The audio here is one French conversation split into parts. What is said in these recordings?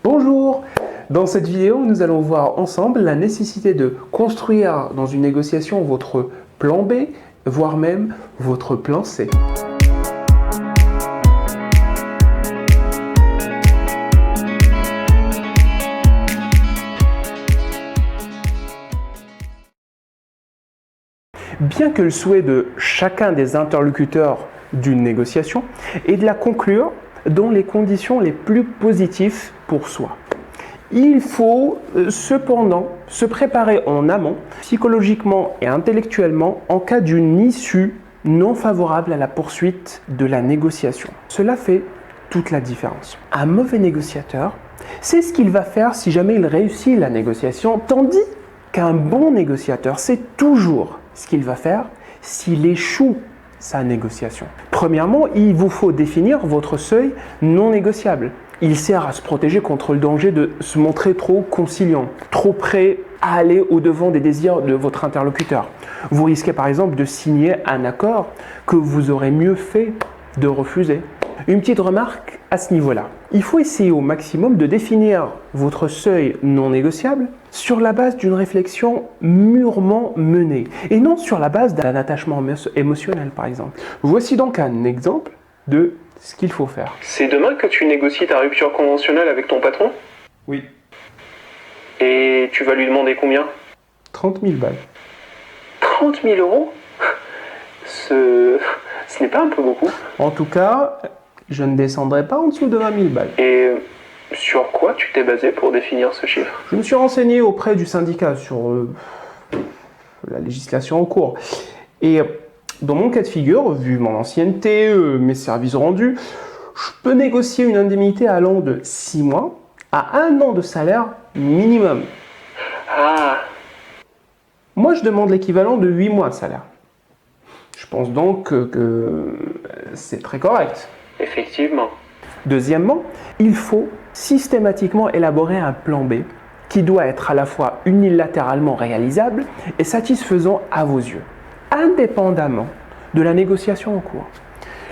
Bonjour! Dans cette vidéo, nous allons voir ensemble la nécessité de construire dans une négociation votre plan B, voire même votre plan C. Bien que le souhait de chacun des interlocuteurs d'une négociation est de la conclure dans les conditions les plus positives pour soi. Il faut cependant se préparer en amont, psychologiquement et intellectuellement, en cas d'une issue non favorable à la poursuite de la négociation. Cela fait toute la différence. Un mauvais négociateur, c'est ce qu'il va faire si jamais il réussit la négociation, tandis qu'un bon négociateur, c'est toujours ce qu'il va faire s'il échoue sa négociation. Premièrement, il vous faut définir votre seuil non négociable. Il sert à se protéger contre le danger de se montrer trop conciliant, trop prêt à aller au-devant des désirs de votre interlocuteur. Vous risquez par exemple de signer un accord que vous aurez mieux fait de refuser. Une petite remarque à ce niveau-là. Il faut essayer au maximum de définir votre seuil non négociable sur la base d'une réflexion mûrement menée et non sur la base d'un attachement émotionnel par exemple. Voici donc un exemple de ce qu'il faut faire. C'est demain que tu négocies ta rupture conventionnelle avec ton patron? Oui. Et tu vas lui demander combien? 30 000 balles. 30 000 euros? Ce n'est pas un peu beaucoup? En tout cas, je ne descendrai pas en dessous de 20 000 balles. Et sur quoi tu t'es basé pour définir ce chiffre? Je me suis renseigné auprès du syndicat sur la législation en cours. Et dans mon cas de figure, vu mon ancienneté, mes services rendus, je peux négocier une indemnité allant de 6 mois à 1 an de salaire minimum. Ah! Moi, je demande l'équivalent de 8 mois de salaire. Je pense donc que c'est très correct. Effectivement. Deuxièmement, il faut systématiquement élaborer un plan B qui doit être à la fois unilatéralement réalisable et satisfaisant à vos yeux, indépendamment de la négociation en cours.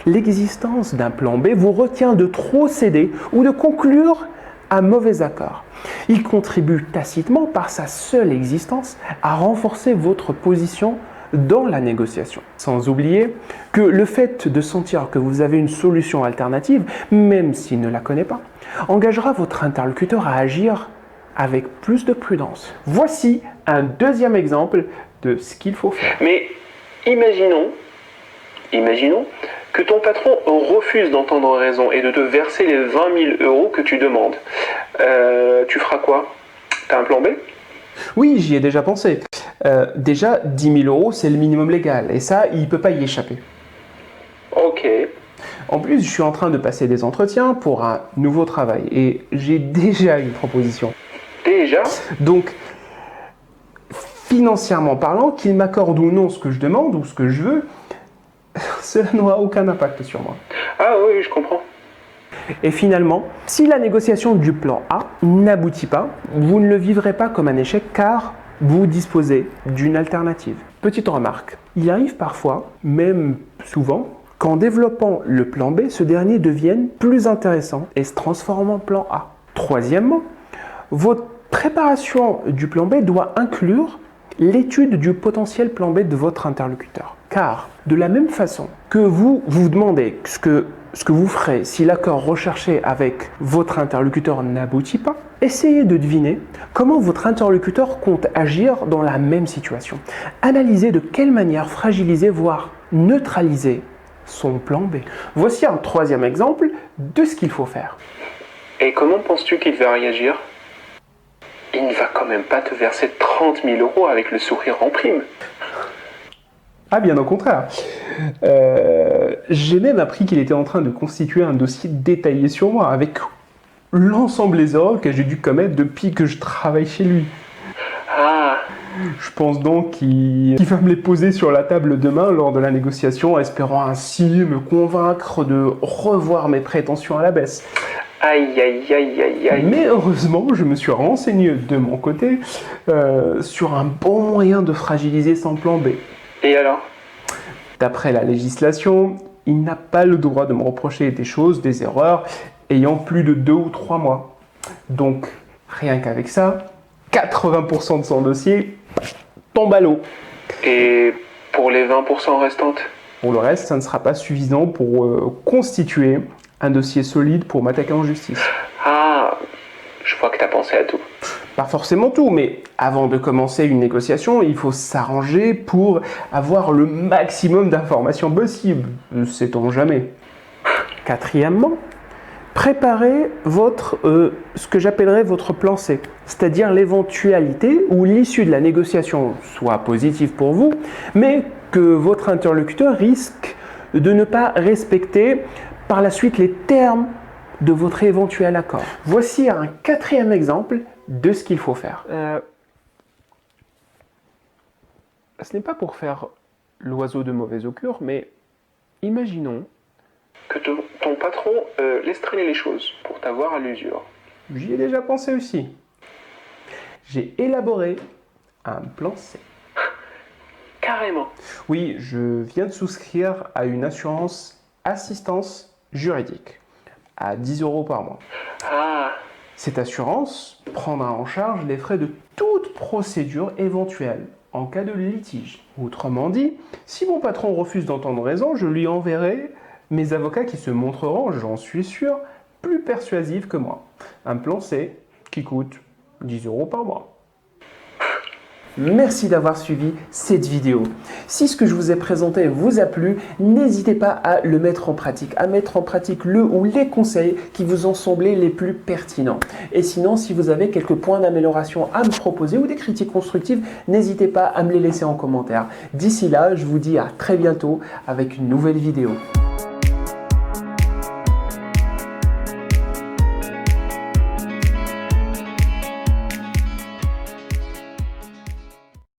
L'existence d'un plan B vous retient de trop céder ou de conclure un mauvais accord. Il contribue tacitement par sa seule existence à renforcer votre position dans la négociation. Sans oublier que le fait de sentir que vous avez une solution alternative, même s'il ne la connaît pas, engagera votre interlocuteur à agir avec plus de prudence. Voici un deuxième exemple de ce qu'il faut faire. Mais imaginons que ton patron refuse d'entendre raison et de te verser les 20 000 euros que tu demandes. Tu feras quoi? T'as un plan B? Oui, j'y ai déjà pensé. Déjà, 10 000 euros, c'est le minimum légal. Et ça, il ne peut pas y échapper. Ok. En plus, je suis en train de passer des entretiens pour un nouveau travail. Et j'ai déjà une proposition. Déjà? Donc, financièrement parlant, qu'il m'accorde ou non ce que je demande ou ce que je veux, cela n'aura aucun impact sur moi. Ah oui, je comprends. Et finalement, si la négociation du plan A n'aboutit pas, vous ne le vivrez pas comme un échec car vous disposez d'une alternative. Petite remarque, il arrive parfois, même souvent, qu'en développant le plan B, ce dernier devienne plus intéressant et se transforme en plan A. Troisièmement, votre préparation du plan B doit inclure l'étude du potentiel plan B de votre interlocuteur. Car de la même façon que vous vous demandez ce que vous ferez si l'accord recherché avec votre interlocuteur n'aboutit pas, essayez de deviner comment votre interlocuteur compte agir dans la même situation. Analysez de quelle manière fragiliser, voire neutraliser son plan B. Voici un troisième exemple de ce qu'il faut faire. Et comment penses-tu qu'il va réagir? Il ne va quand même pas te verser 30 000 euros avec le sourire en prime. Ah, bien au contraire. J'ai même appris qu'il était en train de constituer un dossier détaillé sur moi, avec l'ensemble des erreurs que j'ai dû commettre depuis que je travaille chez lui. Ah. Je pense donc qu'il va me les poser sur la table demain lors de la négociation, espérant ainsi me convaincre de revoir mes prétentions à la baisse. Aïe, aïe, aïe, aïe, aïe. Mais heureusement, je me suis renseigné de mon côté sur un bon moyen de fragiliser son plan B. Et alors? D'après la législation, il n'a pas le droit de me reprocher des choses, des erreurs, ayant plus de 2 ou 3 mois. Donc, rien qu'avec ça, 80% de son dossier tombe à l'eau. Et pour les 20% restantes? Pour le reste, ça ne sera pas suffisant pour constituer un dossier solide pour m'attaquer en justice. Ah, je vois que tu as pensé à tout. Pas forcément tout, mais avant de commencer une négociation, il faut s'arranger pour avoir le maximum d'informations possibles, sait-on jamais. Quatrièmement, préparez ce que j'appellerais votre plan C, c'est-à-dire l'éventualité où l'issue de la négociation soit positive pour vous, mais que votre interlocuteur risque de ne pas respecter par la suite les termes de votre éventuel accord. Voici un quatrième exemple de ce qu'il faut faire. Ce n'est pas pour faire l'oiseau de mauvais augure, mais imaginons que ton patron laisse traîner les choses pour t'avoir à l'usure. J'y ai déjà pensé aussi. J'ai élaboré un plan C. Carrément. Oui, je viens de souscrire à une assurance assistance juridique à 10 € par mois. Ah. Cette assurance prendra en charge les frais de toute procédure éventuelle en cas de litige. Autrement dit, si mon patron refuse d'entendre raison, je lui enverrai mes avocats qui se montreront, j'en suis sûr, plus persuasifs que moi. Un plan C qui coûte 10 € par mois. Merci d'avoir suivi cette vidéo. Si ce que je vous ai présenté vous a plu, n'hésitez pas à le mettre en pratique, à mettre en pratique le ou les conseils qui vous ont semblé les plus pertinents. Et sinon, si vous avez quelques points d'amélioration à me proposer ou des critiques constructives, n'hésitez pas à me les laisser en commentaire. D'ici là, je vous dis à très bientôt avec une nouvelle vidéo.